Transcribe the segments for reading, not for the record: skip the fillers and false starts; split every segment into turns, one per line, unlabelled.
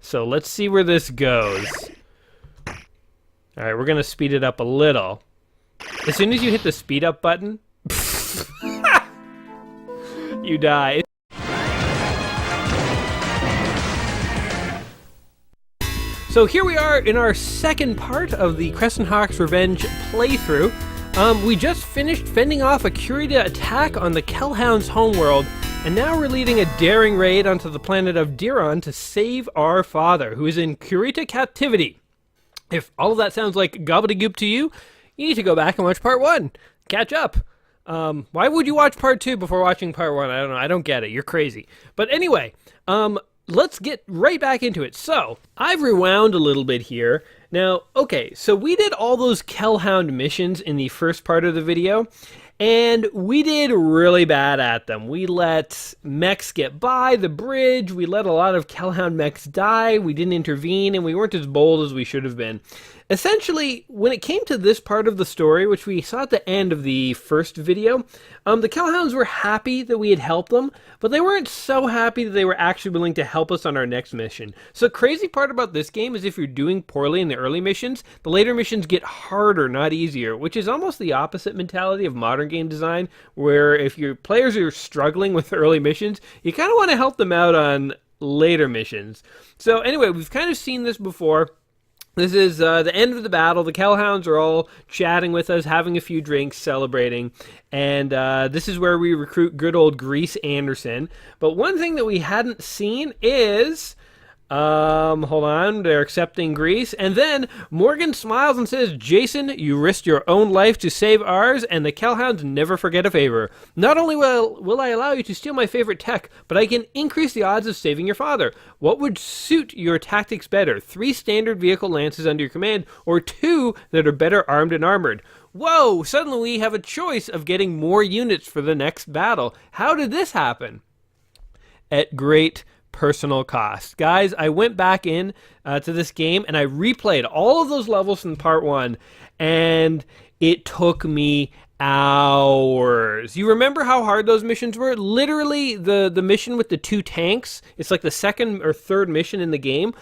So let's see where this goes. Alright, we're going to speed it up a little. As soon as you hit the speed up button, you die. So here we are in our second part of the Crescent Hawk's Revenge playthrough. We just finished fending off a Kurita attack on the Kellhound's homeworld, and now we're leading a daring raid onto the planet of Diron to save our father, who is in Kurita captivity. If all of that sounds like gobbledygook to you, you need to go back and watch part 1. Catch up. Why would you watch part 2 before watching part 1? I don't know. I don't get it. You're crazy. But anyway, let's get right back into it. So, I've rewound a little bit here. Now, okay, so we did all those Kellhound missions in the first part of the video, and we did really bad at them. We let mechs get by the bridge, we let a lot of Kellhound mechs die, we didn't intervene, and we weren't as bold as we should have been. Essentially, when it came to this part of the story, which we saw at the end of the first video, the Kellhounds were happy that we had helped them, but they weren't so happy that they were actually willing to help us on our next mission. So the crazy part about this game is if you're doing poorly in the early missions, the later missions get harder, not easier, which is almost the opposite mentality of modern game design, where if your players are struggling with the early missions, you kind of want to help them out on later missions. So anyway, we've kind of seen this before. This is the end of the battle. The Kellhounds are all chatting with us, having a few drinks, celebrating. And this is where we recruit good old Grease Anderson. But one thing that we hadn't seen is... hold on, they're accepting Grease. And then Morgan smiles and says, "Jason, you risked your own life to save ours, and the Kellhounds never forget a favor. Not only will I allow you to steal my favorite tech, but I can increase the odds of saving your father. What would suit your tactics better? 3 standard vehicle lances under your command, or 2 that are better armed and armored?" Whoa, suddenly we have a choice of getting more units for the next battle. How did this happen? At great personal cost. Guys, I went back in to this game and I replayed all of those levels from part 1, and it took me hours. You remember how hard those missions were? Literally, the mission with the 2 tanks, it's like the second or third mission in the game.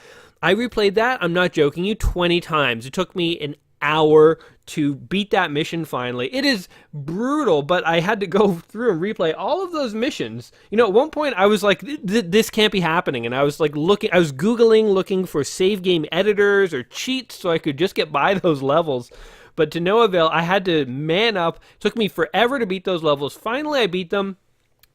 I replayed that, I'm not joking you, 20 times. It took me an hour to beat that mission finally. It is brutal, but I had to go through and replay all of those missions. You know, at one point I was like, this can't be happening, and I was like I was Googling, looking for save game editors or cheats so I could just get by those levels. But to no avail, I had to man up. It took me forever to beat those levels. Finally, I beat them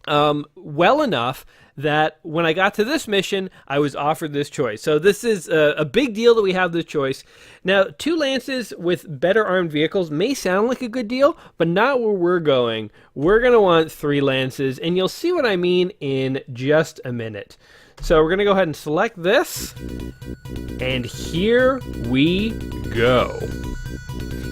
well enough that when I got to this mission, I was offered this choice. So this is a big deal that we have this choice. Now, 2 lances with better armed vehicles may sound like a good deal, but not where we're going. We're going to want 3 lances, and you'll see what I mean in just a minute. So we're going to go ahead and select this, and here we go.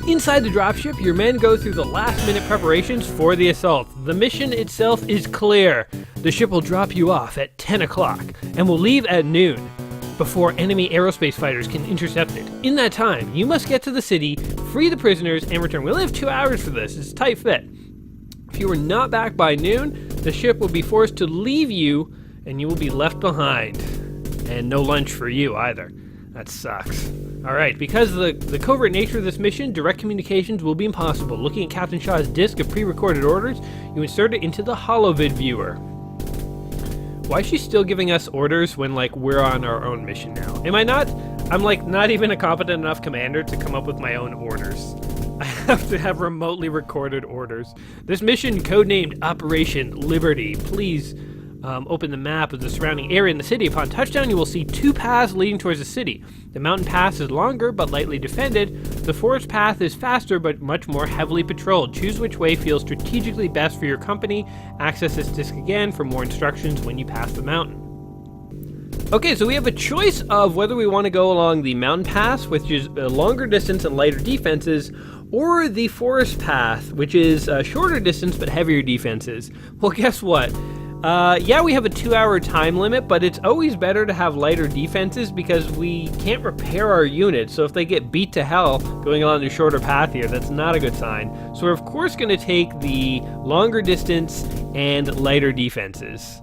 Inside the dropship, your men go through the last-minute preparations for the assault. The mission itself is clear. The ship will drop you off at 10 o'clock and will leave at noon before enemy aerospace fighters can intercept it. In that time, you must get to the city, free the prisoners, and return. We only have 2 hours for this. It's a tight fit. If you are not back by noon, the ship will be forced to leave you, and you will be left behind. And no lunch for you either. That sucks. Alright, because of the covert nature of this mission, direct communications will be impossible. Looking at Captain Shaw's disk of pre-recorded orders, you insert it into the holovid viewer. Why is she still giving us orders when, like, we're on our own mission now? Am I not? I'm, like, not even a competent enough commander to come up with my own orders. I have to have remotely recorded orders. This mission, codenamed Operation Liberty. Please open the map of the surrounding area in the city. Upon touchdown, you will see 2 paths leading towards the city. The mountain pass is longer but lightly defended. The forest path is faster but much more heavily patrolled. Choose which way feels strategically best for your company. Access this disc again for more instructions when you pass the mountain. Okay, so we have a choice of whether we want to go along the mountain pass, which is a longer distance and lighter defenses, or the forest path, which is a shorter distance but heavier defenses. Well, guess what? Yeah, we have a 2-hour time limit, but it's always better to have lighter defenses because we can't repair our units. So if they get beat to hell going along the shorter path here, that's not a good sign. So we're of course going to take the longer distance and lighter defenses.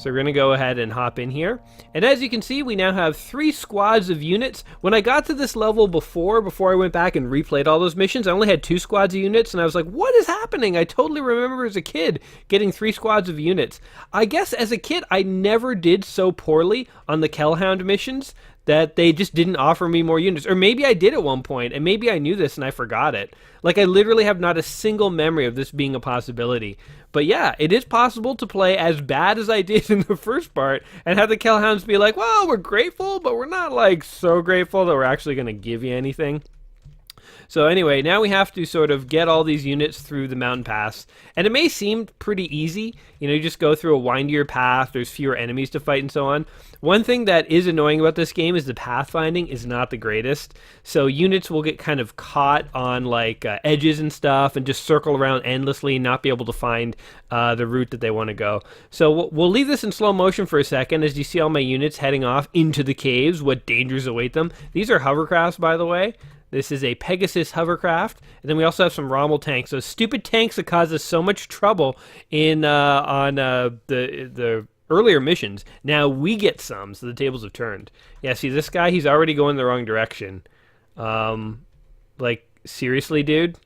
So we're going to go ahead and hop in here. And as you can see, we now have 3 squads of units. When I got to this level before I went back and replayed all those missions, I only had 2 squads of units, and I was like, what is happening? I totally remember as a kid getting 3 squads of units. I guess as a kid, I never did so poorly on the Kellhound missions that they just didn't offer me more units. Or maybe I did at one point, and maybe I knew this and I forgot it. Like, I literally have not a single memory of this being a possibility. But yeah, it is possible to play as bad as I did in the first part and have the Kellhounds be like, well, we're grateful, but we're not, like, so grateful that we're actually going to give you anything. So anyway, now we have to sort of get all these units through the mountain pass. And it may seem pretty easy. You know, you just go through a windier path, there's fewer enemies to fight and so on. One thing that is annoying about this game is the pathfinding is not the greatest. So units will get kind of caught on like edges and stuff and just circle around endlessly and not be able to find the route that they want to go. So we'll leave this in slow motion for a second as you see all my units heading off into the caves, what dangers await them. These are hovercrafts, by the way. This is a Pegasus hovercraft, and then we also have some Rommel tanks. Those stupid tanks that cause us so much trouble in on the earlier missions. Now we get some, so the tables have turned. Yeah, see this guy? He's already going the wrong direction. Like seriously, dude?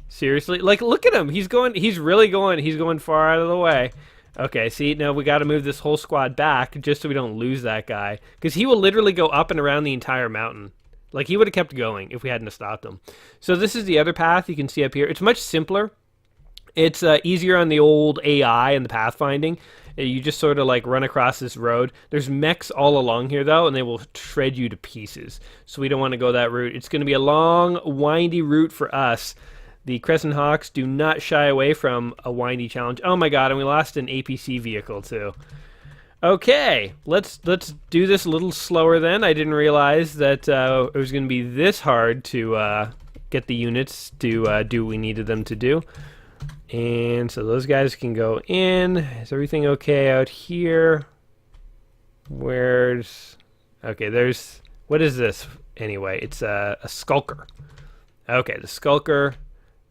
Seriously? Like look at him. He's really going. He's going far out of the way. Okay, see, now we got to move this whole squad back just so we don't lose that guy, because he will literally go up and around the entire mountain. Like, he would have kept going if we hadn't stopped him. So this is the other path you can see up here. It's much simpler. It's easier on the old AI and the pathfinding. You just sort of, like, run across this road. There's mechs all along here, though, and they will shred you to pieces. So we don't want to go that route. It's going to be a long, windy route for us. The Crescent Hawks do not shy away from a windy challenge. Oh, my God, and we lost an APC vehicle, too. Okay, let's do this a little slower then. I didn't realize that it was going to be this hard to get the units to do what we needed them to do. And so those guys can go in. Is everything okay out here? Okay, there's... What is this anyway? It's a skulker. Okay, the skulker.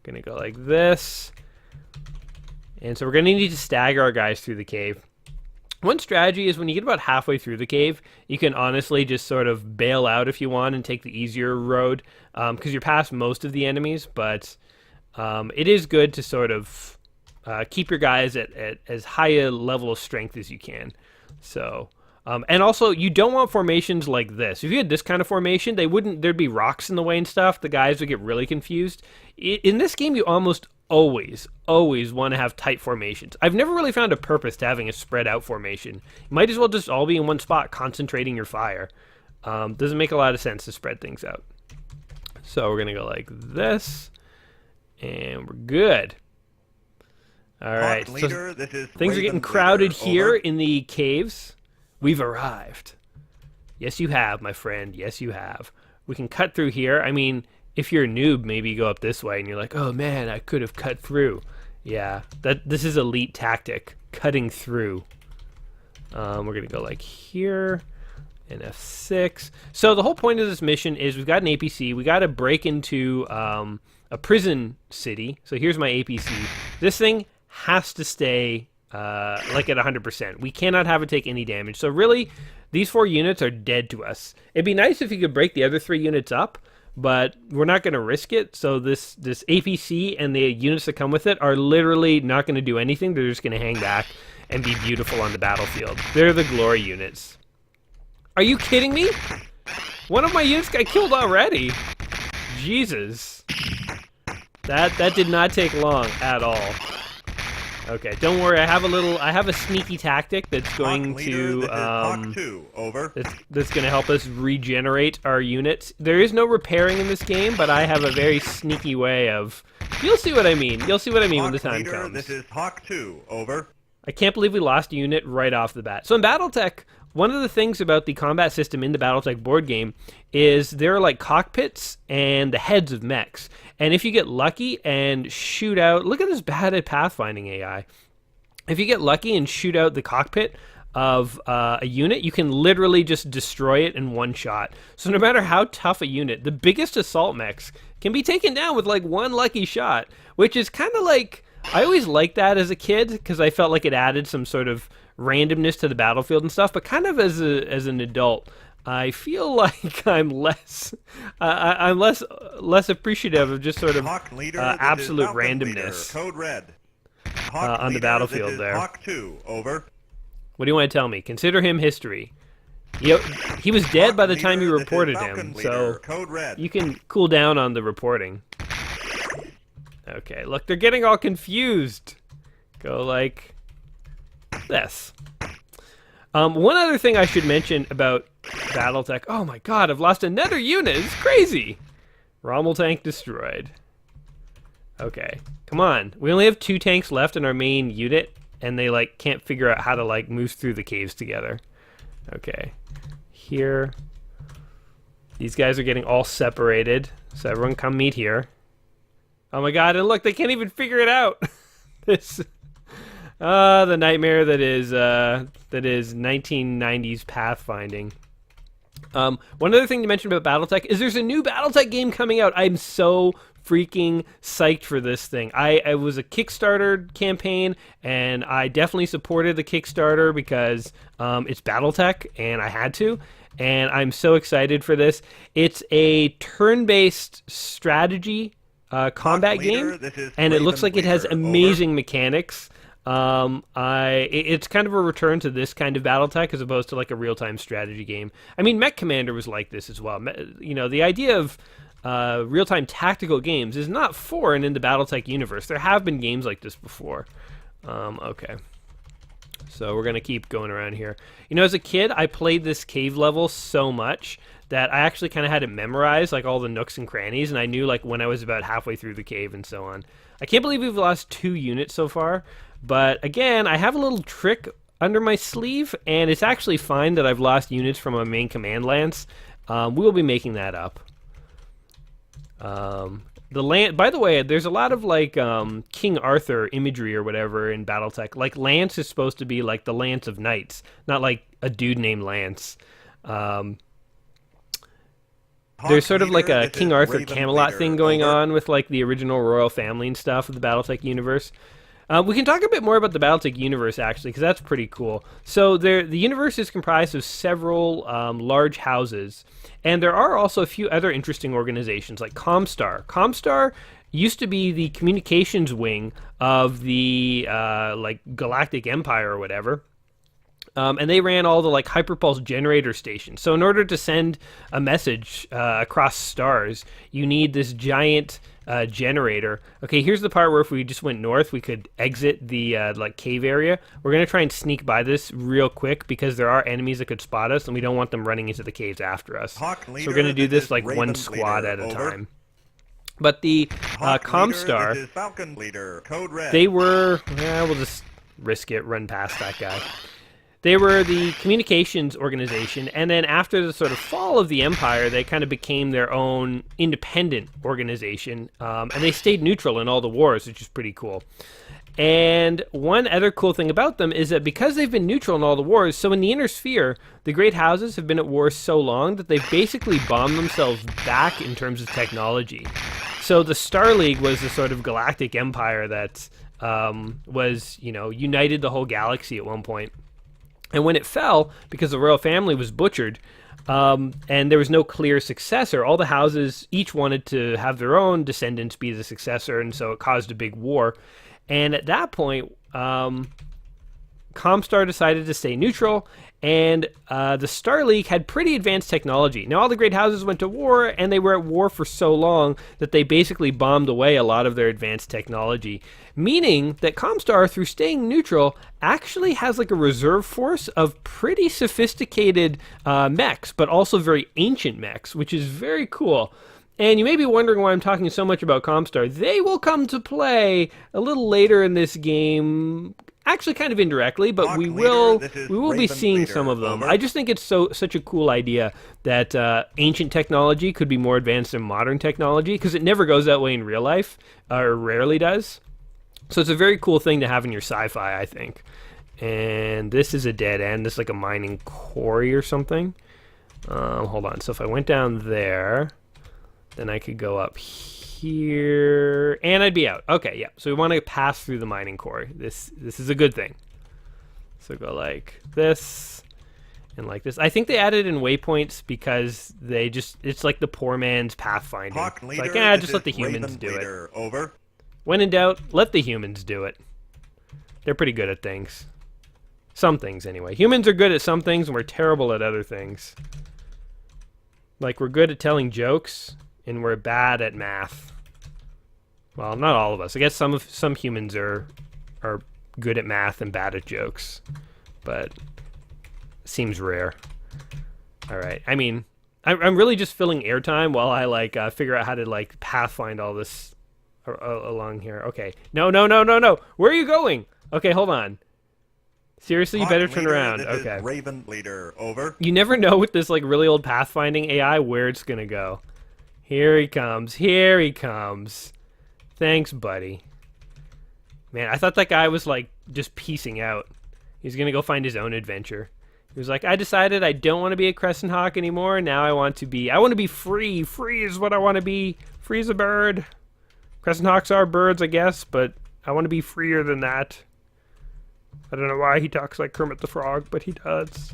Going to go like this. And so we're going to need to stagger our guys through the cave. One strategy is when you get about halfway through the cave, you can honestly just sort of bail out if you want and take the easier road, because you're past most of the enemies, but it is good to sort of keep your guys at as high a level of strength as you can. So, and also, you don't want formations like this. If you had this kind of formation, there'd be rocks in the way and stuff. The guys would get really confused. In this game, you almost always want to have tight formations. I've never really found a purpose to having a spread out formation. You might as well just all be in one spot, concentrating your fire. Doesn't make a lot of sense to spread things out. So we're going to go like this, and we're good. All right,
leader,
so things are getting crowded here in the caves. We've arrived. Yes, you have, my friend. Yes, you have. We can cut through here. I mean, if you're a noob, maybe you go up this way and you're like, oh man, I could have cut through. Yeah, this is elite tactic, cutting through. We're going to go like here, and F6. So the whole point of this mission is we've got an APC. We got to break into a prison city. So here's my APC. This thing has to stay like at 100%. We cannot have it take any damage. So really, these 4 units are dead to us. It'd be nice if you could break the other 3 units up, but we're not going to risk it. So this APC and the units that come with it are literally not going to do anything. They're just going to hang back and be beautiful on the battlefield. They're the glory units. Are you kidding me? One of my units got killed already. Jesus. That did not take long at all. Okay, don't worry. I have a sneaky tactic that's going to that's going to help us regenerate our units. There is no repairing in this game, but I have a very sneaky way of. You'll see what I mean. You'll see what I mean when the time comes.
This is Hawk 2, over.
I can't believe we lost a unit right off the bat. So in BattleTech, one of the things about the combat system in the BattleTech board game is there are like cockpits and the heads of mechs. And if you get lucky and shoot out... Look at this bad at pathfinding AI. If you get lucky and shoot out the cockpit of a unit, you can literally just destroy it in one shot. So no matter how tough a unit, the biggest assault mechs can be taken down with like one lucky shot, which is kind of like... I always liked that as a kid because I felt like it added some sort of randomness to the battlefield and stuff, but kind of as an adult, I feel like I'm less appreciative of just sort of
Hawk leader,
absolute
Falcon
randomness
leader, code red. Hawk
on the
leader,
battlefield
this is
there.
Hawk 2, over.
What do you want to tell me? Consider him history. He was dead
Hawk
by the time you
leader, this is
reported
Falcon
him,
leader,
so
code red.
you can cool down on the reporting. Okay, look, they're getting all confused. Go like this. One other thing I should mention about BattleTech. Oh my god, I've lost another unit. It's crazy. Rommel tank destroyed. Okay, come on. We only have 2 tanks left in our main unit, and they like can't figure out how to like move through the caves together. Okay, here. These guys are getting all separated, so everyone come meet here. Oh my god, and look, they can't even figure it out. This, the nightmare that is 1990s pathfinding. One other thing to mention about BattleTech is there's a new BattleTech game coming out. I'm so freaking psyched for this thing. I was a Kickstarter campaign, and I definitely supported the Kickstarter because it's BattleTech, and I had to. And I'm so excited for this. It's a turn-based strategy combat game, and it looks like it has amazing mechanics. It's kind of a return to this kind of BattleTech as opposed to like a real-time strategy game. I mean, Mech Commander was like this as well. You know, the idea of real-time tactical games is not foreign in the BattleTech universe. There have been games like this before. Okay. So we're going to keep going around here. You know, as a kid, I played this cave level so much that I actually kind of had it memorized, like all the nooks and crannies, and I knew like when I was about halfway through the cave and so on. I can't believe we've lost 2 units so far, but again, I have a little trick under my sleeve, and it's actually fine that I've lost units from my main command lance. We will be making that up. The lance, by the way, there's a lot of like King Arthur imagery or whatever in BattleTech. Like Lance is supposed to be like the Lance of Knights, not like a dude named Lance. There's sort of like a King Arthur Camelot thing going on with like the original royal family and stuff of the BattleTech universe. We can talk a bit more about the BattleTech universe, actually, because that's pretty cool. So the universe is comprised of several large houses, and there are also a few other interesting organizations, like Comstar. Comstar used to be the communications wing of the like Galactic Empire or whatever. And they ran all the like hyperpulse generator stations. So in order to send a message across stars, you need this giant generator. Okay, here's the part where if we just went north, we could exit the like cave area. We're gonna try and sneak by this real quick because there are enemies that could spot us, and we don't want them running into the caves after us. So we're gonna do this like one squad at a time. But the Comstar, they were, we'll just risk it, run past that guy. They were the communications organization, and then after the sort of fall of the Empire, they kind of became their own independent organization, and they stayed neutral in all the wars, which is pretty cool. And one other cool thing about them is that because they've been neutral in all the wars, so in the Inner Sphere, the Great Houses have been at war so long that they've basically bombed themselves back in terms of technology. So the Star League was the sort of galactic empire that was, you know, united the whole galaxy at one point. And when it fell, because the royal family was butchered, and there was no clear successor, all the houses each wanted to have their own descendants be the successor, and so it caused a big war. And at that point, Comstar decided to stay neutral, and the Star League had pretty advanced technology. Now, all the great houses went to war, and they were at war for so long that they basically bombed away a lot of their advanced technology, meaning that Comstar, through staying neutral, actually has like a reserve force of pretty sophisticated mechs, but also very ancient mechs, which is very cool. And you may be wondering why I'm talking so much about Comstar. They will come to play a little later in this game, actually kind of indirectly, but we will be seeing some of them. I just think it's such a cool idea that ancient technology could be more advanced than modern technology, because it never goes that way in real life, or rarely does. So it's a very cool thing to have in your sci-fi, I think. And this is a dead end. This is like a mining quarry or something. Hold on. So if I went down there, then I could go up here, and I'd be out. Okay, yeah. So we want to pass through the mining quarry. This is a good thing. So go like this and like this. I think they added in waypoints because it's like the poor man's pathfinding.
Hawk
It's
leader,
like, just
this
let the
is
humans
Raven
do
leader.
it.
Over.
When in doubt, let the humans do it. They're pretty good at things. Some things, anyway. Humans are good at some things, and we're terrible at other things. Like, we're good at telling jokes, and we're bad at math. Well, not all of us. I guess some humans are good at math and bad at jokes. But seems rare. All right. I mean, I'm really just filling airtime while I, like, figure out how to, like, pathfind all this along here. Okay. No. Where are you going? Okay, hold on. Seriously, you better turn around. Okay.
Raven leader. Over.
You never know with this like really old pathfinding AI where it's gonna go. Here he comes. Here he comes. Thanks, buddy. Man, I thought that guy was like just piecing out. He's gonna go find his own adventure. He was like, I decided I don't want to be a Crescent Hawk anymore. Now I want to be free. Free is what I want to be. Free as a bird. Crescent Hawks are birds, I guess, but I want to be freer than that. I don't know why he talks like Kermit the Frog, but he does.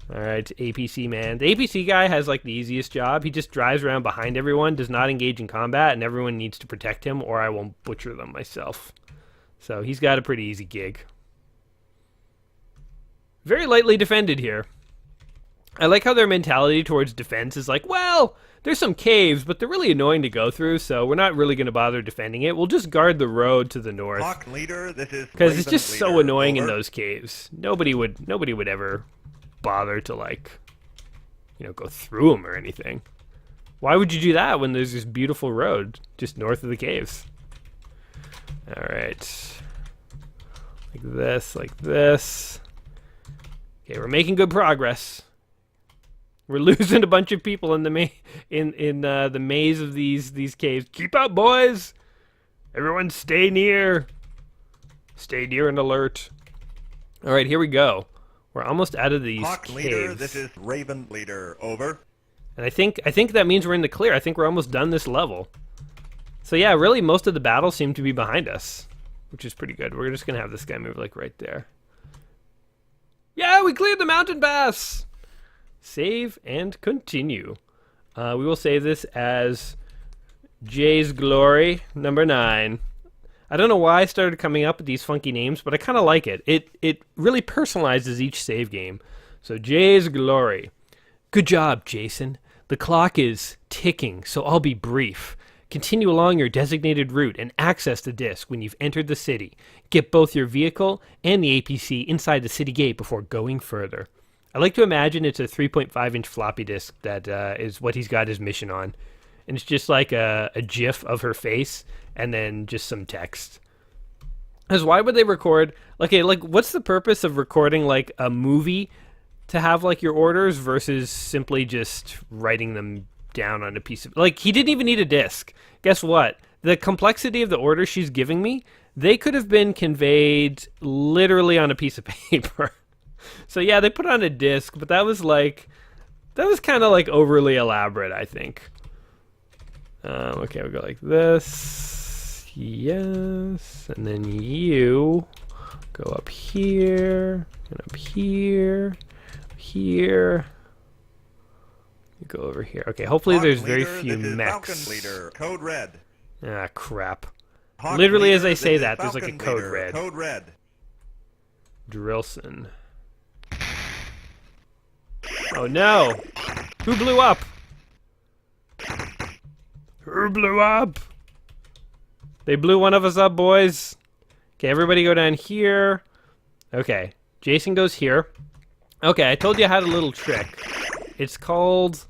Alright, APC man. The APC guy has like the easiest job. He just drives around behind everyone, does not engage in combat, and everyone needs to protect him or I will butcher them myself. So he's got a pretty easy gig. Very lightly defended here. I like how their mentality towards defense is like, well, there's some caves, but they're really annoying to go through, so we're not really going to bother defending it. We'll just guard the road to the north.
Hawk leader, this is
because it's just
leader.
so annoying
Over.
in those caves. Nobody would ever bother to like, go through them or anything. Why would you do that when there's this beautiful road just north of the caves? All right, like this, like this. Okay, we're making good progress. We're losing a bunch of people in the the maze of these caves. Keep up, boys! Everyone, stay near. Stay near and alert. All right, here we go. We're almost out of these
Hawk
caves.
leader, this is Raven leader. Over.
And I think that means we're in the clear. I think we're almost done this level. So yeah, really, most of the battles seem to be behind us, which is pretty good. We're just gonna have this guy move like right there. Yeah, we cleared the mountain pass. Save and continue. We will save this as Jay's Glory number 9. I don't know why I started coming up with these funky names, but I kind of like it. It really personalizes each save game. So Jay's Glory. Good job, Jason. The clock is ticking, so I'll be brief. Continue along your designated route and access the disc when you've entered the city. Get both your vehicle and the APC inside the city gate before going further. I like to imagine it's a 3.5-inch floppy disk that is what he's got his mission on. And it's just like a GIF of her face and then just some text. Because why would they record... Okay, like, what's the purpose of recording, like, a movie to have, like, your orders versus simply just writing them down on a piece of... Like, he didn't even need a disc. Guess what? The complexity of the orders she's giving me, they could have been conveyed literally on a piece of paper. So yeah, they put on a disc, but that was kind of like overly elaborate, I think. Okay, we'll go like this. Yes, and then you go up here and up here, here. You go over here. Okay, hopefully
Hawk
there's
leader,
very few
this is
mechs.
Falcon leader. Code red.
Ah, crap.
Hawk
Literally, as
leader,
I say
this is
that, there's like a
Falcon
code
leader.
red.
Code red.
Drillson. Oh no! Who blew up? Who blew up? They blew one of us up, boys. Okay, everybody go down here. Okay, Jason goes here. Okay, I told you I had a little trick. It's called...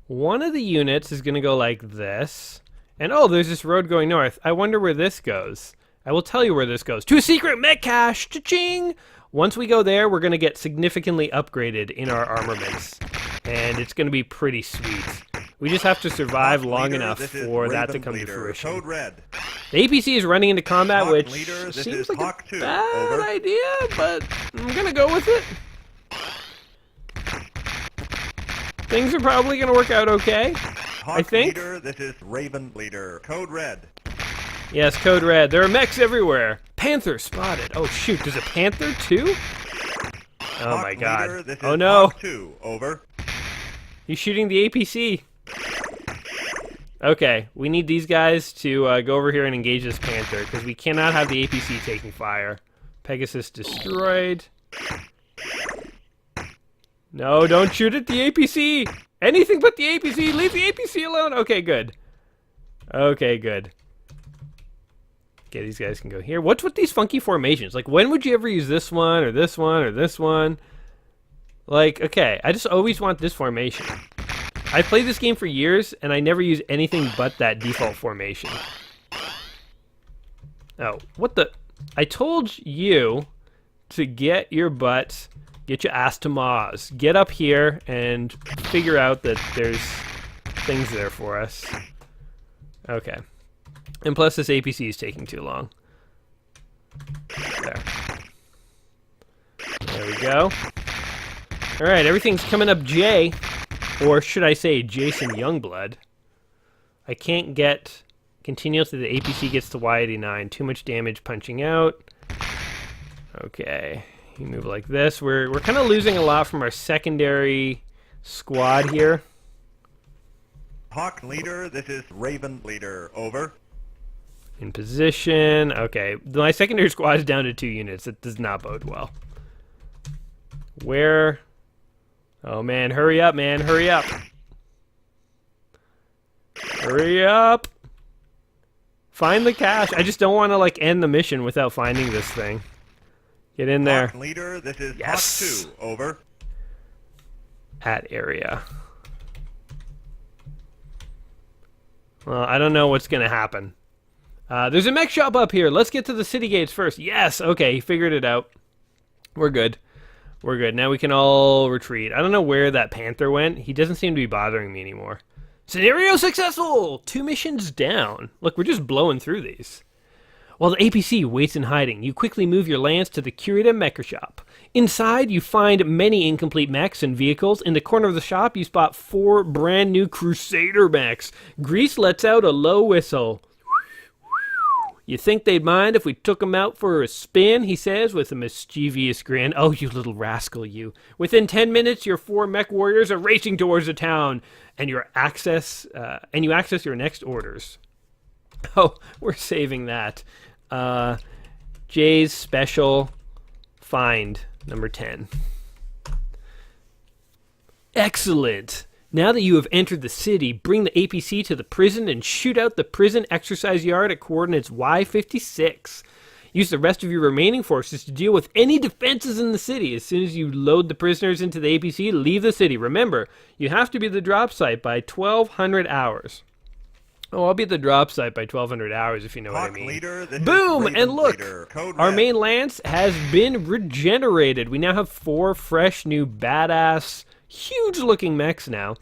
One of the units is going to go like this. And oh, there's this road going north. I wonder where this goes. I will tell you where this goes. To a secret mech cache! Cha-ching! Once we go there, we're going to get significantly upgraded in our armaments. And it's going to be pretty sweet. We just have to survive
Hawk
long
leader,
enough
this is
for that to
Raven
come to
leader.
fruition.
Code red.
The APC is running into combat,
Hawk
which
leader, this
seems
is
like
Hawk
a
2.
bad
Over.
idea, but I'm going to go with it. Things are probably going to work out okay.
Hawk
I think.
leader, this is Raven leader. Code red.
Yes, code red. There are mechs everywhere. Panther spotted. Oh shoot, there's a panther too? Oh
Hawk
my god.
leader, this is
Oh no.
Hawk 2, over.
He's shooting the APC. Okay, we need these guys to go over here and engage this Panther, because we cannot have the APC taking fire. Pegasus destroyed. No, don't shoot at the APC! Anything but the APC! Leave the APC alone! Okay, good. Okay, good. Okay, these guys can go here. What's with these funky formations? Like, when would you ever use this one, or this one, or this one? Like, okay, I just always want this formation. I've played this game for years, and I never use anything but that default formation. Oh, what the... I told you to get your ass to Maz. Get up here and figure out that there's things there for us. Okay. And plus this APC is taking too long. There. There we go. Alright, everything's coming up J. Or should I say Jason Youngblood. I can't get... Continuously, the APC gets to Y89. Too much damage punching out. Okay. You move like this. We're kind of losing a lot from our secondary squad here.
Hawk leader, this is Raven leader, over.
In position. Okay. My secondary squad is down to 2 units. That does not bode well. Where... Oh man, hurry up, man, hurry up. Hurry up. Find the cache. I just don't want to like end the mission without finding this thing. Get in there.
Hawk leader, this is
Yes.
Hawk 2, over.
At area. Well, I don't know what's going to happen. There's a mech shop up here. Let's get to the city gates first. Yes, okay, he figured it out. We're good. We're good. Now we can all retreat. I don't know where that Panther went. He doesn't seem to be bothering me anymore. Scenario successful! 2 missions down. Look, we're just blowing through these. While the APC waits in hiding, you quickly move your lance to the Kurita mecha shop. Inside, you find many incomplete mechs and vehicles. In the corner of the shop, you spot 4 brand new Crusader mechs. Grease lets out a low whistle. You think they'd mind if we took them out for a spin, he says with a mischievous grin. Oh, you little rascal, you. Within 10 minutes, your 4 mech warriors are racing towards the town, and you access your next orders. Oh, we're saving that. Jay's special find, number 10. Excellent. Now that you have entered the city, bring the APC to the prison and shoot out the prison exercise yard at coordinates Y56. Use the rest of your remaining forces to deal with any defenses in the city. As soon as you load the prisoners into the APC, leave the city. Remember, you have to be at the drop site by 1200 hours. Oh, I'll be at the drop site by 1200 hours if you know
Hawk
what I mean.
leader, this
Boom!
is Raven
And look,
leader, code
our
red.
main lance has been regenerated. We now have 4 fresh, new, badass, huge-looking mechs now.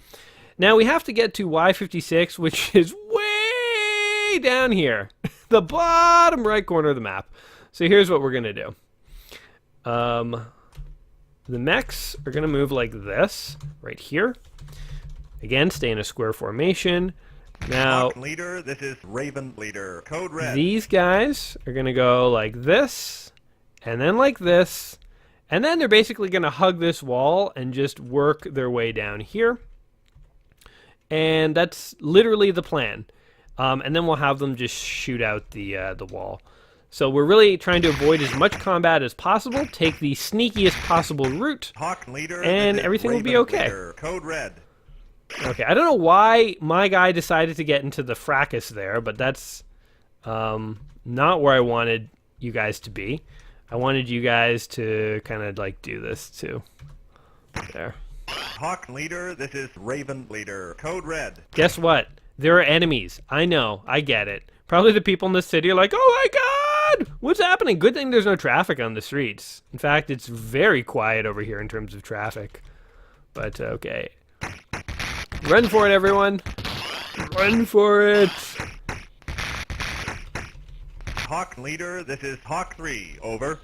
Now, we have to get to Y56, which is way down here. The bottom right corner of the map. So here's what we're going to do. The mechs are going to move like this, right here. Again, stay in a square formation. Now,
Hawk leader, this is Raven leader, code red.
these guys are going to go like this, and then like this, and then they're basically going to hug this wall and just work their way down here. And that's literally the plan. And then we'll have them just shoot out the wall. So we're really trying to avoid as much combat as possible, take the sneakiest possible route,
Hawk leader,
and
this is
everything will be
Raven
okay.
leader, code red.
Okay, I don't know why my guy decided to get into the fracas there, but that's not where I wanted you guys to be. I wanted you guys to kind of like do this too. There.
Hawk leader, this is Raven leader, code red.
Guess what? There are enemies. I know. I get it. Probably the people in the city are like, oh my god! What's happening? Good thing there's no traffic on the streets. In fact, it's very quiet over here in terms of traffic. But, okay. Run for it, everyone. Run for it.
Hawk leader, this is Hawk 3, over.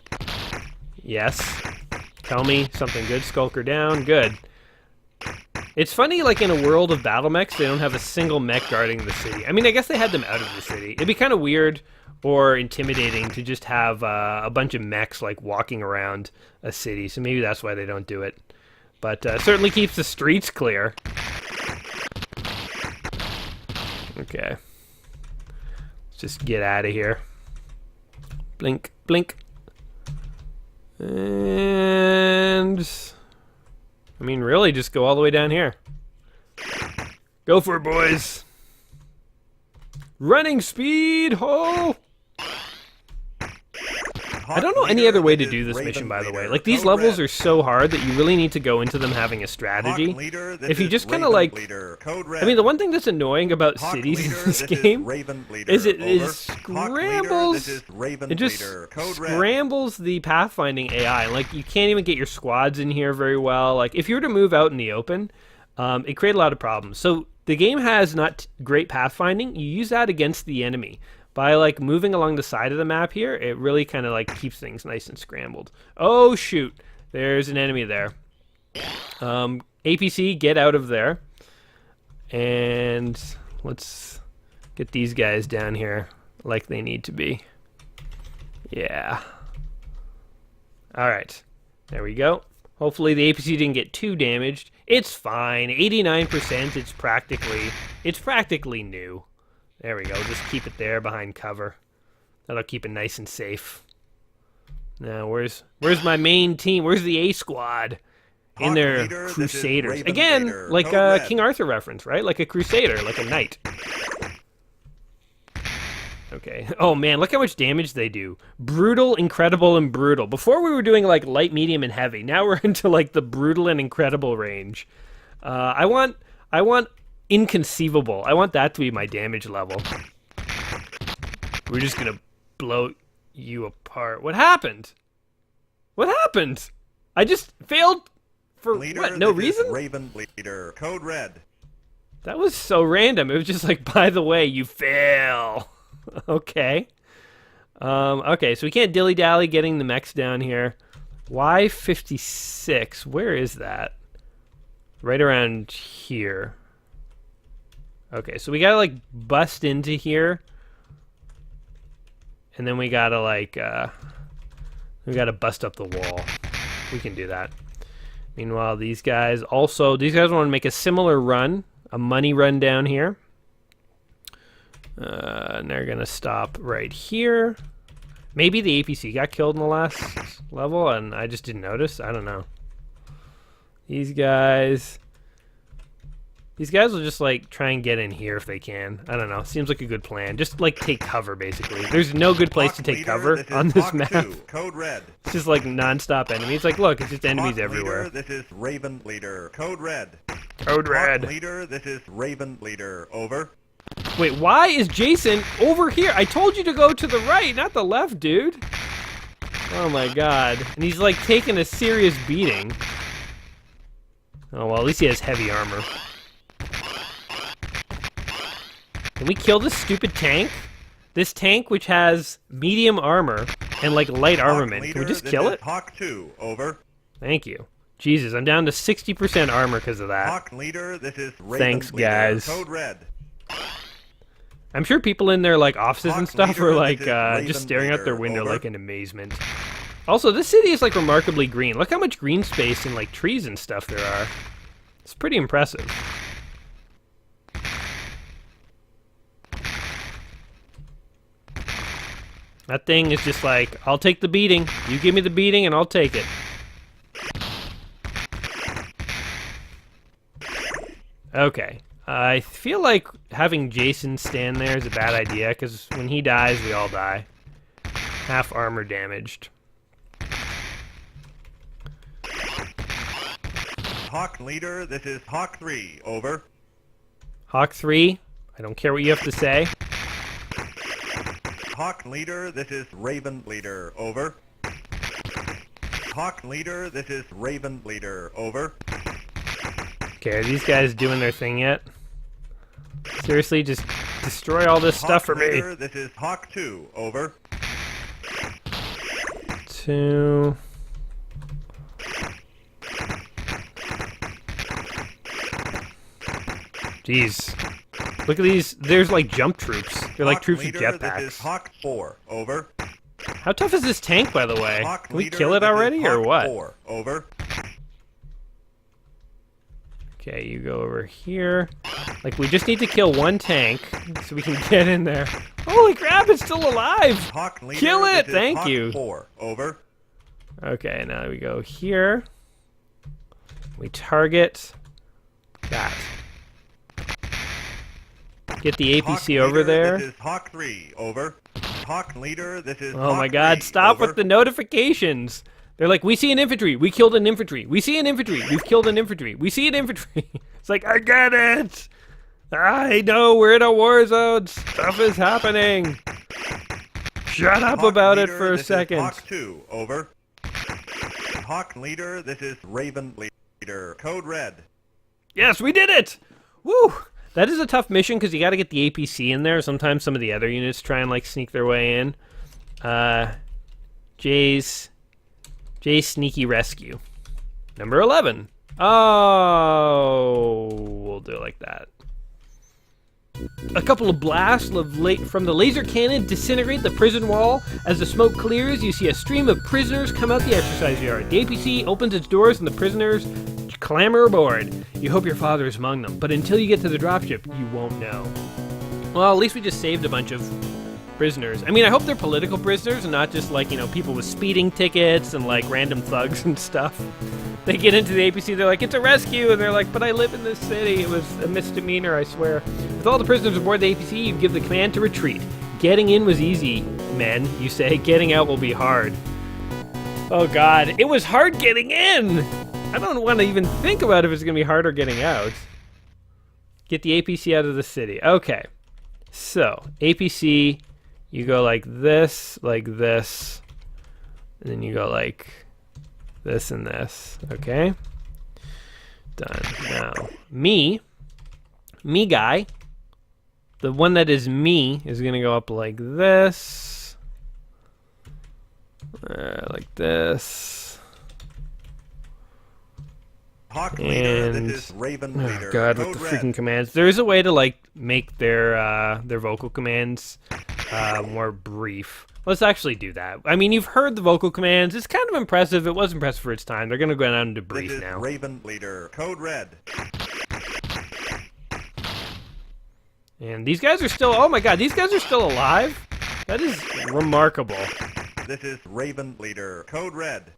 Yes. Tell me something good. Skulker down. Good. It's funny, like, in a world of battle mechs, they don't have a single mech guarding the city. I mean, I guess they had them out of the city. It'd be kind of weird or intimidating to just have a bunch of mechs, like, walking around a city, so maybe that's why they don't do it. But certainly keeps the streets clear. Okay. Let's just get out of here. Blink, blink. And... I mean, really, just go all the way down here. Go for it, boys. Running speed, ho! I don't know any other way to do this mission, by the way. Like, these levels are so hard that you really need to go into them having a strategy. If you just kind of, like... I mean, the one thing that's annoying about cities in this game is it scrambles... It just scrambles the pathfinding AI. Like, you can't even get your squads in here very well. Like, if you were to move out in the open, it creates a lot of problems. So, the game has not great pathfinding. You use that against the enemy. By, like, moving along the side of the map here, it really kind of, like, keeps things nice and scrambled. Oh, shoot. There's an enemy there. APC, get out of there. And let's get these guys down here like they need to be. Yeah. All right. There we go. Hopefully the APC didn't get too damaged. It's fine. 89%. It's practically new. There we go. Just keep it there behind cover. That'll keep it nice and safe. Now, where's my main team? Where's the A squad? In their Crusaders. Again, like a King Arthur reference, right? Like a Crusader, like a knight. Okay. Oh, man, look how much damage they do. Brutal, incredible, and brutal. Before we were doing, like, light, medium, and heavy. Now we're into, like, the brutal and incredible range. I want inconceivable. I want that to be my damage level. We're just gonna blow you apart. What happened? What happened? I just failed for
Leader,
what? No reason?
Raven leader, code red.
That was so random. It was just like, by the way, you fail. Okay. Okay, so we can't dilly-dally getting the mechs down here. Y56. Where is that? Right around here. Okay, so we gotta, like, bust into here. And then we gotta, like, we gotta bust up the wall. We can do that. Meanwhile, these guys want to make a similar run. A money run down here. And they're gonna stop right here. Maybe the APC got killed in the last level, and I just didn't notice. I don't know. These guys will just, like, try and get in here if they can. I don't know. Seems like a good plan. Just, like, take cover, basically. There's no good place to take cover on this map.
Code red.
It's just, like, non-stop enemies. Like, look, it's just enemies everywhere.
This is Raven leader. Code red.
Code red.
Leader, this is Raven leader. Over.
Wait, why is Jason over here? I told you to go to the right, not the left, dude. Oh, my God. And he's, like, taking a serious beating. Oh, well, at least he has heavy armor. Can we kill this stupid tank? This tank, which has medium armor and, like, light armament. Can we just kill it?
Hawk 2, over.
Thank you. Jesus, I'm down to 60% armor because of that.
Hawk leader, this is Raven
Thanks,
leader.
guys.
Code red.
I'm sure people in their, like, offices and stuff
leader,
are, like,
this is
just staring
Raven
out their
leader.
window,
Over.
like, in amazement. Also, this city is, like, remarkably green. Look how much green space and, like, trees and stuff there are. It's pretty impressive. That thing is just like, I'll take the beating. You give me the beating and I'll take it. Okay. I feel like having Jason stand there is a bad idea, because when he dies, we all die. Half armor damaged.
Hawk leader, this is Hawk 3, over.
Hawk 3, I don't care what you have to say.
Hawk leader, this is Raven leader, over. Hawk leader, this is Raven leader, over.
Okay, are these guys doing their thing yet? Seriously, just destroy all this stuff for
leader,
me.
This is Hawk 2, over.
2. Jeez. Look at these. There's like jump troops. They're like
Hawk
troops with
leader, this is
jetpacks.
Hawk 4, over.
How tough is this tank, by the way?
Hawk
Can we
leader,
kill it
this is
already, or
Hawk
what?
4, over.
Okay, you go over here. Like, we just need to kill one tank so we can get in there. Holy crap, it's still alive!
Hawk leader,
Kill it!
this is
Thank
Hawk
you.
4, over.
Okay, now we go here. We target that. Get the
Hawk
APC over
leader,
there.
This is Hawk 3, over. Hawk leader, this is
Oh
Hawk
my god,
3,
stop
over.
with the notifications! They're like, we see an infantry, we killed an infantry, we see an infantry, we've killed an infantry, we see an infantry. It's like, I get it! I know, we're in a war zone, stuff is happening! Shut up
Hawk
about
leader,
it for a
this
second.
Is Hawk 2, over. Hawk leader, this is Raven leader, code red.
Yes, we did it! Woo! That is a tough mission because you got to get the APC in there. Sometimes some of the other units try and like sneak their way in. Jay's sneaky rescue. Number 11. Oh, we'll do it like that. A couple of blasts from the laser cannon disintegrate the prison wall. As the smoke clears, you see a stream of prisoners come out the exercise yard. The APC opens its doors and the prisoners clamber aboard. You hope your father is among them, but until you get to the dropship, you won't know. Well, at least we just saved a bunch of prisoners. I mean, I hope they're political prisoners and not just like, you know, people with speeding tickets and like random thugs and stuff. They get into the APC, they're like, it's a rescue, and they're like, but I live in this city. It was a misdemeanor, I swear. With all the prisoners aboard the APC, you give the command to retreat. Getting in was easy, men, you say. Getting out will be hard. Oh god, it was hard getting in! I don't want to even think about if it's going to be harder getting out. Get the APC out of the city. Okay. So, APC, you go like this, and then you go like this and this. Okay? Done. Now, me guy, the one that is me, is going to go up like this. Like this.
Hawk leader,
And
this is Raven leader,
oh god,
code
with the
red.
freaking commands. There is a way to like make their vocal commands more brief. Let's actually do that. I mean, you've heard the vocal commands. It's kind of impressive. It was impressive for its time. They're gonna go down to brief
This is
now.
Raven leader, code red.
And these guys are still. Oh my god, these guys are still alive. That is remarkable.
This is Raven leader, code red.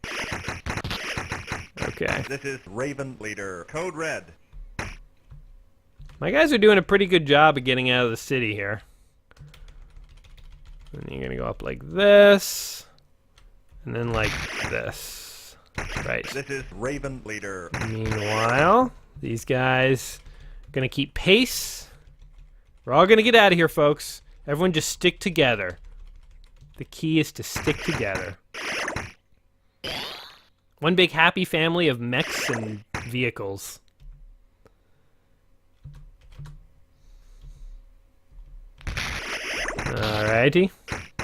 Okay.
This is Raven leader, code red.
My guys are doing a pretty good job of getting out of the city here. And you're gonna go up like this, and then like this. Right.
This is Raven leader.
Meanwhile, these guys are gonna keep pace. We're all gonna get out of here, folks. Everyone just stick together. The key is to stick together. One big happy family of mechs and vehicles. Alrighty.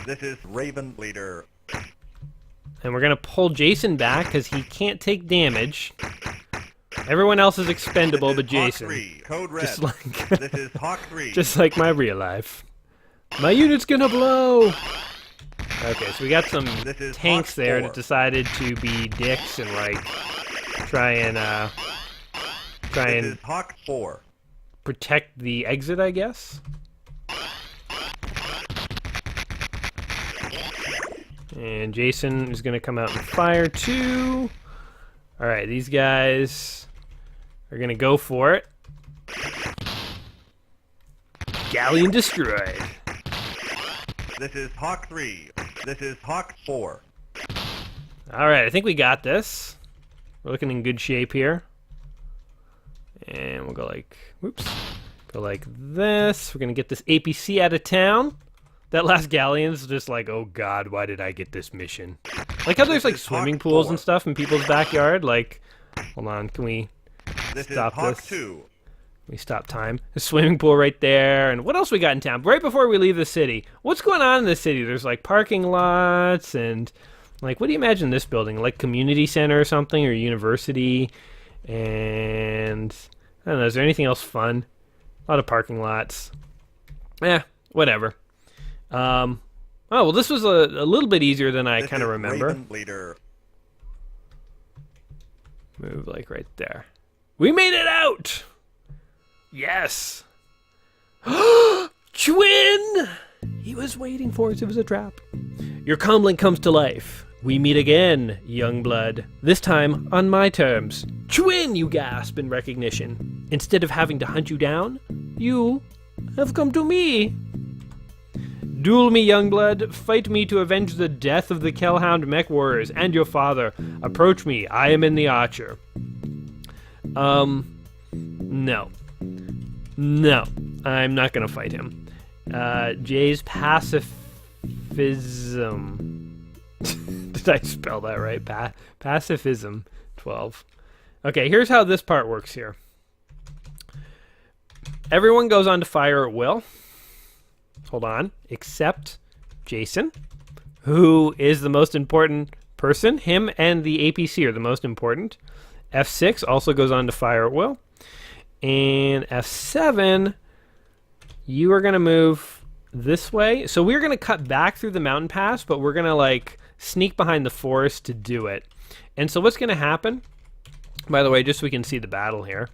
This is Raven leader.
And we're gonna pull Jason back because he can't take damage. Everyone else is expendable
This
but
is Hawk
Jason.
3, code red.
Just like
This is Hawk 3.
just like my real life. My unit's gonna blow! Okay, so we got some
This is
tanks
Hawk
there
4.
that decided to be dicks and like try
This
and
is Hawk 4.
protect the exit, I guess. And Jason is gonna come out and fire too. Alright, these guys are gonna go for it. Galleon destroyed.
This is Hawk 3. This is Hawk 4.
Alright, I think we got this. We're looking in good shape here. And we'll go like, whoops. Go like this. We're gonna get this APC out of town. That last galleon's just like, oh god, why did I get this mission? Like how there's like
This is Hawk
swimming pools
4.
and stuff in people's backyard. Like, hold on, can we
This
stop
is Hawk
this?
2.
We stop time. A swimming pool right there. And what else we got in town? Right before we leave the city. What's going on in the city? There's like parking lots and like, what do you imagine this building? Like community center or something, or university? And I don't know, is there anything else fun? A lot of parking lots. Whatever. Oh, well, this was a little bit easier than I kind of remember.
Raven leader.
Move like right there. We made it out! Yes! Twin! He was waiting for us. It was a trap. Your comlink comes to life. We meet again, young blood. This time on my terms. Twin, you gasp in recognition. Instead of having to hunt you down, you have come to me. Duel me, young blood. Fight me to avenge the death of the Kellhound mech warriors and your father. Approach me. I am in the Archer. No. No. I'm not gonna fight him. Jay's pacifism. Did I spell that right? Pacifism 12. Okay, here's how this part works here. Everyone goes on to fire at will. Hold on. Except Jason, who is the most important person. Him and the APC are the most important. F6 also goes on to fire at will. And F7, you are going to move this way. So we're going to cut back through the mountain pass, but we're going to like sneak behind the forest to do it. And so what's going to happen, by the way, just so we can see the battle here,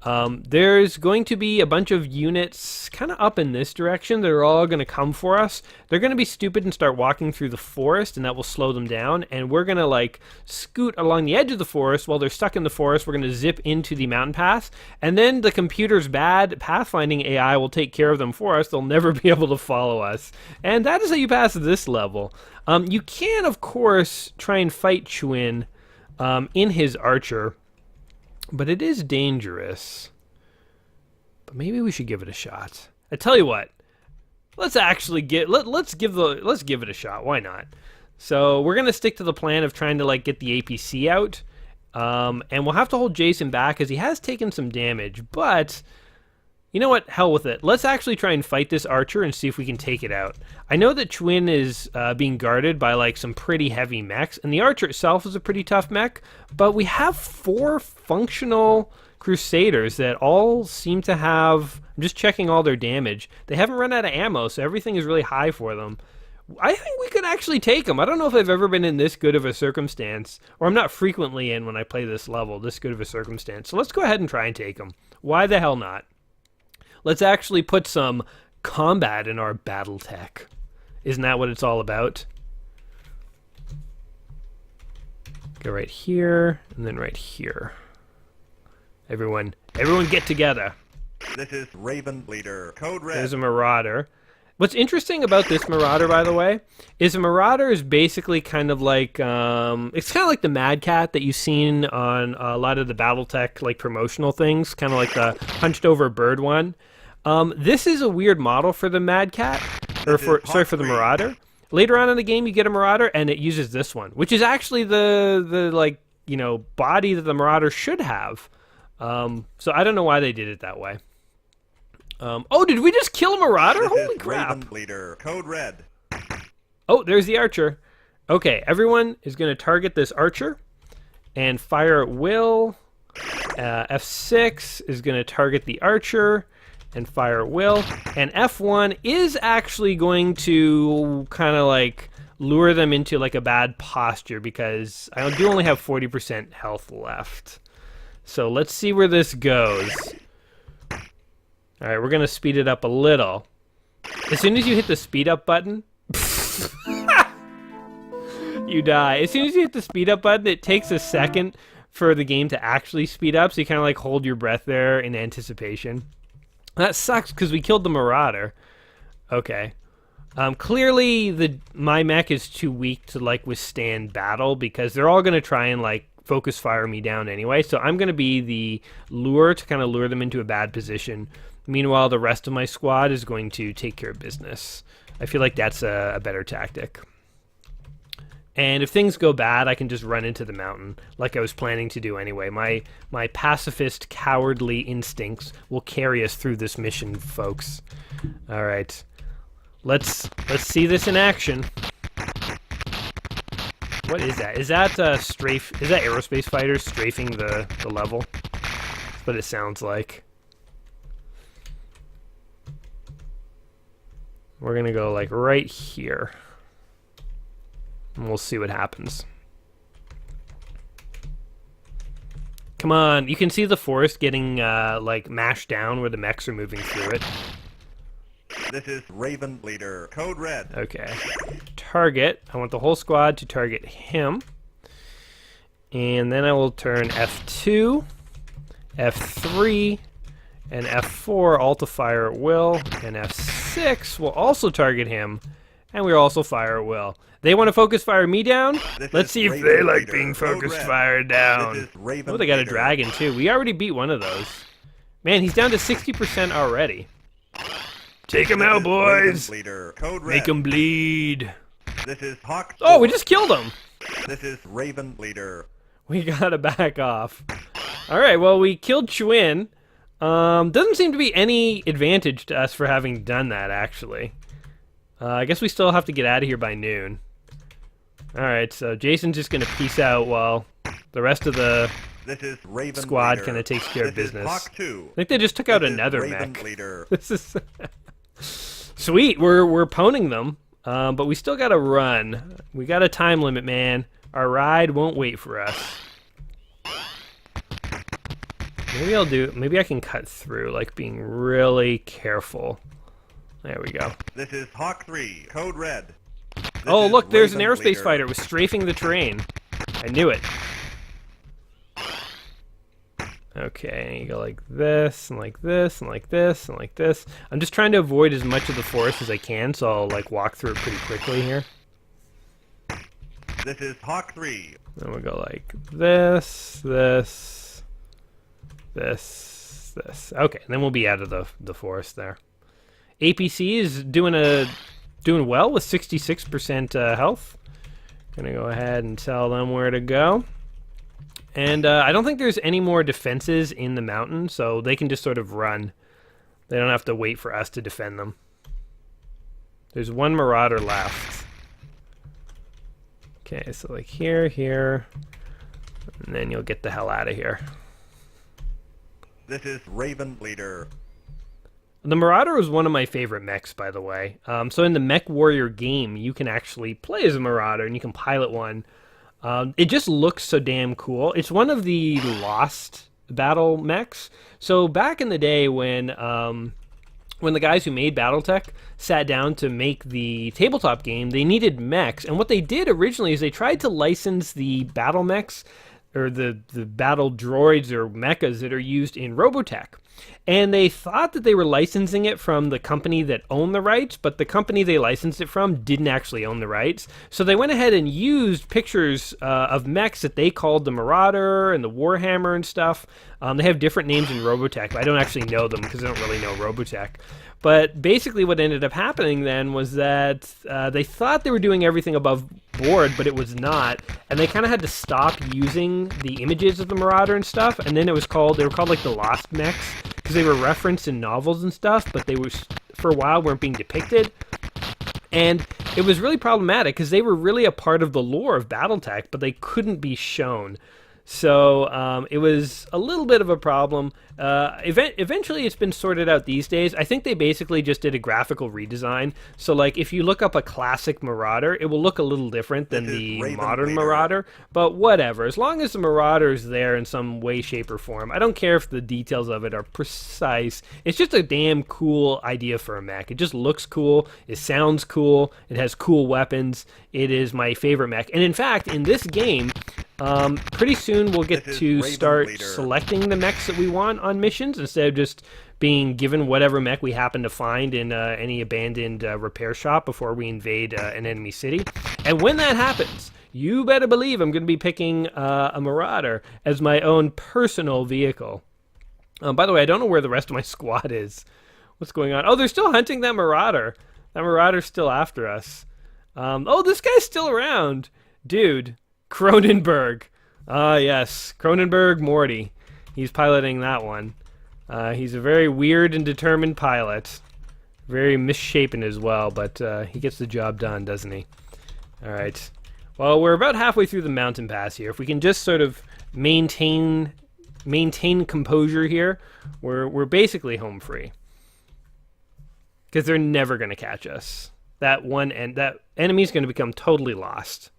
there's going to be a bunch of units kind of up in this direction that are all going to come for us. They're going to be stupid and start walking through the forest, and that will slow them down. And we're going to like scoot along the edge of the forest. While they're stuck in the forest, we're going to zip into the mountain pass. And then the computer's bad pathfinding AI will take care of them for us. They'll never be able to follow us. And that is how you pass this level. You can, of course, try and fight Chuin in his Archer. But it is dangerous. But maybe we should give it a shot. I tell you what. Let's actually let's give it a shot. Why not? So we're gonna stick to the plan of trying to like get the APC out. And we'll have to hold Jason back because he has taken some damage. But you know what? Hell with it. Let's actually try and fight this Archer and see if we can take it out. I know that Chuin is being guarded by like some pretty heavy mechs, and the Archer itself is a pretty tough mech, but we have 4 functional Crusaders that all seem to have, I'm just checking all their damage. They haven't run out of ammo, so everything is really high for them. I think we could actually take them. I don't know if I've ever been in this good of a circumstance, or I'm not frequently in when I play this level, this good of a circumstance. So let's go ahead and try and take them. Why the hell not? Let's actually put some combat in our BattleTech. Isn't that what it's all about? Go right here, and then right here. Everyone get together.
This is Raven leader. Code red.
There's a Marauder. What's interesting about this Marauder, by the way, is a Marauder is basically kind of like, it's kind of like the Mad Cat that you've seen on a lot of the BattleTech like promotional things, kind of like the hunched over bird one. This is a weird model for the Mad Cat, or for the Marauder. Later on in the game, you get a Marauder, and it uses this one, which is actually the like, you know, body that the Marauder should have. So I don't know why they did it that way. Oh, did we just kill a Marauder? Holy crap!
Raven leader. Code red.
Oh, there's the Archer. Okay, everyone is going to target this Archer and fire at will. F6 is going to target the Archer and fire at will. And F1 is actually going to kind of like lure them into like a bad posture because I do only have 40% health left. So let's see where this goes. All right, we're going to speed it up a little. As soon as you hit the speed up button, you die. As soon as you hit the speed up button, it takes a second for the game to actually speed up, so you kind of like hold your breath there in anticipation. That sucks because we killed the Marauder. Okay. Clearly, my mech is too weak to like withstand battle because they're all going to try and like focus fire me down anyway. So I'm going to be the lure to kind of lure them into a bad position. Meanwhile, the rest of my squad is going to take care of business. I feel like that's a better tactic. And if things go bad, I can just run into the mountain like I was planning to do anyway. My pacifist, cowardly instincts will carry us through this mission, folks. All right. Let's see this in action. What is that? Is that strafe? Is that aerospace fighters strafing the level? That's what it sounds like. We're going to go like right here. And we'll see what happens. Come on, you can see the forest getting like mashed down where the mechs are moving through it.
This is Raven Leader, code red.
Okay. Target. I want the whole squad to target him. And then I will turn F2, F3, and F4 all to fire at will. And F6 will also target him. And we'll also fire at will. They want to focus fire me down? Let's see if they like being focused fire down. Oh, they got a dragon too. We already beat one of those. Man, he's down to 60% already. Take him out, boys! Make him bleed.
This is Hawk.
Oh, we just killed him!
This is Raven Leader.
We gotta back off. Alright, well, we killed Chuin. Doesn't seem to be any advantage to us for having done that, actually. I guess we still have to get out of here by noon. Alright, so Jason's just gonna peace out while the rest of the squad kind of takes care of business. I think they just took out another mech. This is sweet. We're poning them, but we still gotta run. We got a time limit, man. Our ride won't wait for us. Maybe I can cut through, like being really careful. There we go.
This is Hawk 3, code red.
Oh, look, there's an aerospace fighter. It was strafing the terrain. I knew it. Okay, you go like this, and like this, and like this, and like this. I'm just trying to avoid as much of the forest as I can, so I'll like walk through it pretty quickly here.
This is Hawk 3.
Then we'll go like this, this, this, this. Okay, and then we'll be out of the forest there. APC is doing well with 66% health. Gonna go ahead and tell them where to go. And I don't think there's any more defenses in the mountain, so they can just sort of run. They don't have to wait for us to defend them. There's one marauder left. Okay, so like here, here, and then you'll get the hell out of here.
This is Raven Leader.
The Marauder is one of my favorite mechs, by the way. So in the Mech Warrior game, you can actually play as a Marauder, and you can pilot one. It just looks so damn cool. It's one of the lost battle mechs. So back in the day when the guys who made BattleTech sat down to make the tabletop game, they needed mechs. And what they did originally is they tried to license the battle mechs, or the battle droids or mechas that are used in Robotech. And they thought that they were licensing it from the company that owned the rights, but the company they licensed it from didn't actually own the rights. So they went ahead and used pictures of mechs that they called the Marauder and the Warhammer and stuff. They have different names in Robotech, but I don't actually know them because I don't really know Robotech. But basically what ended up happening then was that they thought they were doing everything above board, but it was not. And they kind of had to stop using the images of the Marauder and stuff. And then they were called like the Lost Mechs, because they were referenced in novels and stuff, but they were, for a while, weren't being depicted. And it was really problematic because they were really a part of the lore of BattleTech, but they couldn't be shown. So it was a little bit of a problem. Eventually it's been sorted out these days. I think they basically just did a graphical redesign. So like if you look up a classic Marauder, it will look a little different than the modern Marauder. But whatever, as long as the Marauder is there in some way, shape, or form. I don't care if the details of it are precise. It's just a damn cool idea for a mech. It just looks cool. It sounds cool. It has cool weapons. It is my favorite mech. And in fact, in this game, pretty soon we'll get to start selecting the mechs that we want on missions instead of just being given whatever mech we happen to find in any abandoned repair shop before we invade an enemy city. And when that happens, you better believe I'm going to be picking a Marauder as my own personal vehicle. By the way, I don't know where the rest of my squad is. What's going on? Oh, they're still hunting that Marauder. That Marauder's still after us. Oh, this guy's still around. Dude. Cronenberg. Yes. Cronenberg Morty. He's piloting that one. He's a very weird and determined pilot. Very misshapen as well, but he gets the job done, doesn't he? Alright. Well, we're about halfway through the mountain pass here. If we can just sort of maintain composure here, we're basically home free. because they're never going to catch us. That enemy's going to become totally lost.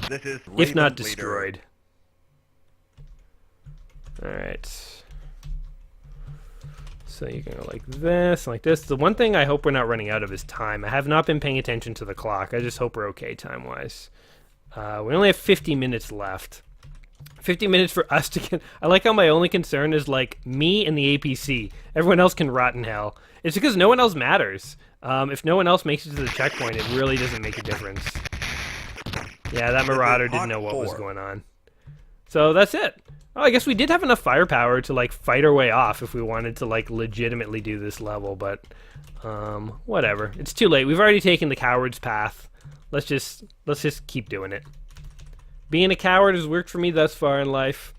This is
If not
Raven
destroyed. Alright. So you're going to go like this, like this. The one thing I hope we're not running out of is time. I have not been paying attention to the clock. I just hope we're okay time-wise. We only have 50 minutes left. 50 minutes for us to get... I like how my only concern is, like, me and the APC. Everyone else can rot in hell. It's because no one else matters. If no one else makes it to the checkpoint, it really doesn't make a difference. Yeah, that Marauder didn't know what was going on. So that's it. Oh, I guess we did have enough firepower to, like, fight our way off if we wanted to, like, legitimately do this level, but whatever. It's too late. We've already taken the coward's path. Let's just keep doing it. Being a coward has worked for me thus far in life.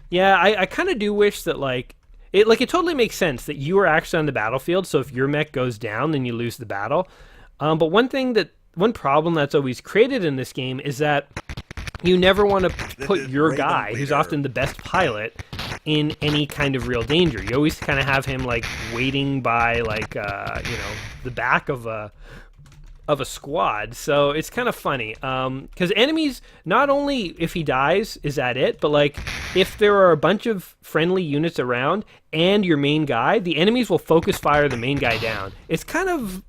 Yeah, I kind of do wish that, like, it totally makes sense that you are actually on the battlefield, so if your mech goes down, then you lose the battle. But one problem that's always created in this game is that you never want to put your guy, who's often the best pilot, in any kind of real danger. You always kind of have him, like, waiting by, like, the back of a squad. So it's kind of funny. Because enemies, not only if he dies, is that it, but, like, if there are a bunch of friendly units around and your main guy, the enemies will focus fire the main guy down. It's kind of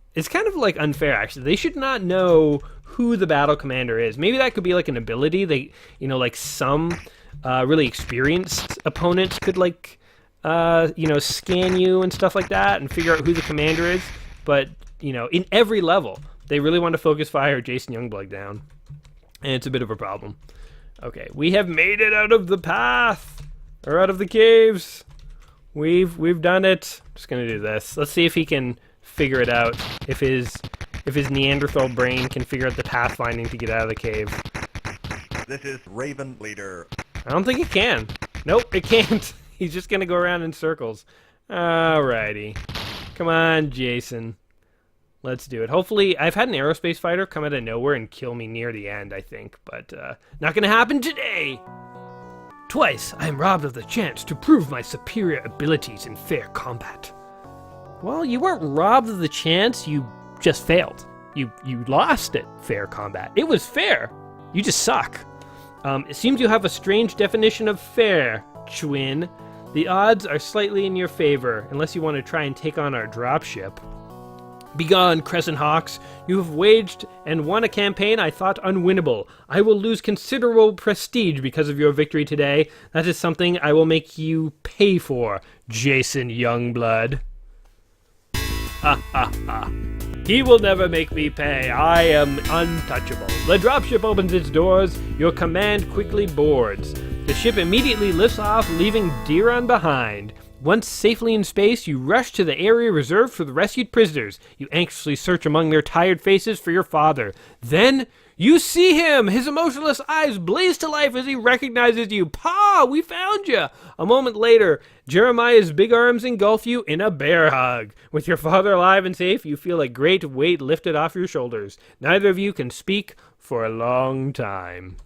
like unfair, actually. They should not know who the battle commander is. Maybe that could be like an ability. They, like some really experienced opponents could, like, scan you and stuff like that and figure out who the commander is. But, in every level, they really want to focus fire Jason Youngblood down. And it's a bit of a problem. Okay, we have made it out of the path. Or out of the caves. We've done it. Just gonna do this. Let's see if he can figure it out. If his Neanderthal brain can figure out the pathfinding to get out of the cave.
This is Raven Leader.
I don't think it can. Nope, it can't. He's just gonna go around in circles. Alrighty. Come on, Jason. Let's do it. Hopefully, I've had an aerospace fighter come out of nowhere and kill me near the end, I think. But, not gonna happen today! Twice, I am robbed of the chance to prove my superior abilities in fair combat. Well, you weren't robbed of the chance, you just failed. You lost at fair combat. It was fair. You just suck. It seems you have a strange definition of fair, Chwin. The odds are slightly in your favor, unless you want to try and take on our dropship. Begone, Crescent Hawks. You have waged and won a campaign I thought unwinnable. I will lose considerable prestige because of your victory today. That is something I will make you pay for, Jason Youngblood. Ha ha ha. He will never make me pay. I am untouchable. The dropship opens its doors. Your command quickly boards. The ship immediately lifts off, leaving Diron behind. Once safely in space, you rush to the area reserved for the rescued prisoners. You anxiously search among their tired faces for your father. Then, you see him! His emotionless eyes blaze to life as he recognizes you. Pa, we found you! A moment later, Jeremiah's big arms engulf you in a bear hug. With your father alive and safe, you feel a great weight lifted off your shoulders. Neither of you can speak for a long time.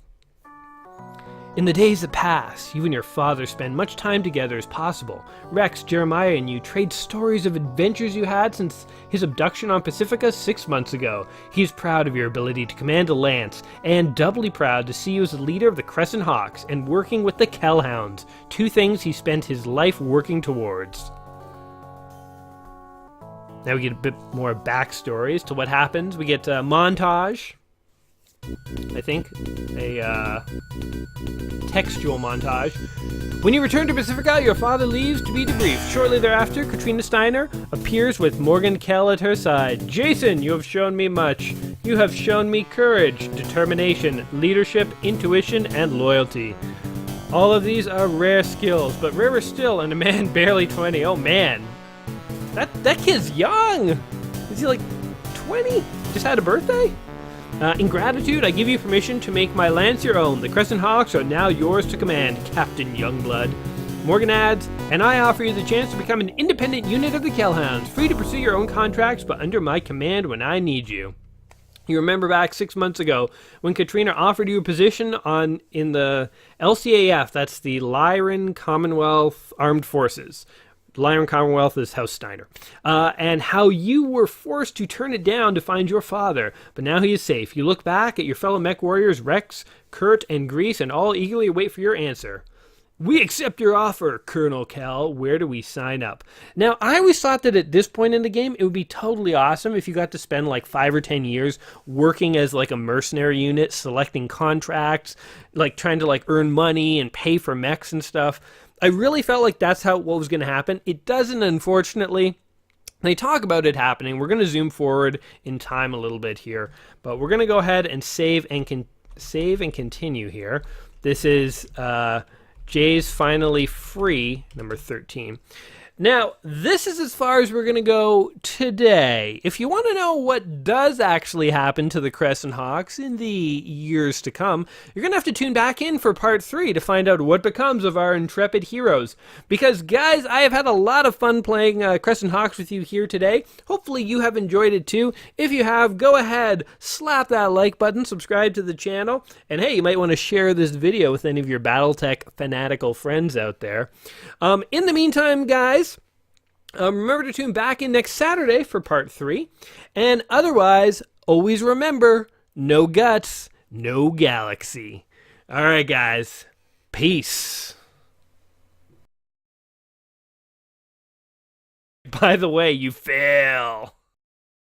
In the days that pass, you and your father spend much time together as possible. Rex, Jeremiah, and you trade stories of adventures you had since his abduction on Pacifica 6 months ago. He is proud of your ability to command a lance, and doubly proud to see you as the leader of the Crescent Hawks and working with the Kellhounds, two things he spent his life working towards. Now we get a bit more backstory as to what happens. We get a montage. I think, a textual montage. When you return to Pacifica, your father leaves to be debriefed. Shortly thereafter, Katrina Steiner appears with Morgan Kell at her side. Jason, you have shown me much. You have shown me courage, determination, leadership, intuition, and loyalty. All of these are rare skills, but rarer still in a man barely 20. Oh man, that kid's young. Is he like 20? Just had a birthday? In gratitude, I give you permission to make my lance your own. The Crescent Hawks are now yours to command, Captain Youngblood. Morgan adds, and I offer you the chance to become an independent unit of the Kellhounds, free to pursue your own contracts, but under my command when I need you. You remember back 6 months ago when Katrina offered you a position in the LCAF, that's the Lyran Commonwealth Armed Forces. The Lyran Commonwealth is House Steiner. And how you were forced to turn it down to find your father, but now he is safe. You look back at your fellow mech warriors, Rex, Kurt, and Grease, and all eagerly wait for your answer. We accept your offer, Colonel Cal. Where do we sign up? Now, I always thought that at this point in the game, it would be totally awesome if you got to spend like 5 or 10 years working as like a mercenary unit, selecting contracts, like trying to like earn money and pay for mechs and stuff. I really felt like that's what was going to happen. It doesn't, unfortunately. They talk about it happening. We're going to zoom forward in time a little bit here, but we're going to go ahead and save and continue here. This is Jay's finally free, number 13. Now, this is as far as we're going to go today. If you want to know what does actually happen to the Crescent Hawks in the years to come, you're going to have to tune back in for part 3 to find out what becomes of our intrepid heroes. Because, guys, I have had a lot of fun playing Crescent Hawks with you here today. Hopefully you have enjoyed it too. If you have, go ahead, slap that like button, subscribe to the channel, and hey, you might want to share this video with any of your BattleTech fanatical friends out there. In the meantime, guys, remember to tune back in next Saturday for part 3. And otherwise, always remember, no guts, no galaxy. All right, guys. Peace. By the way, you fail.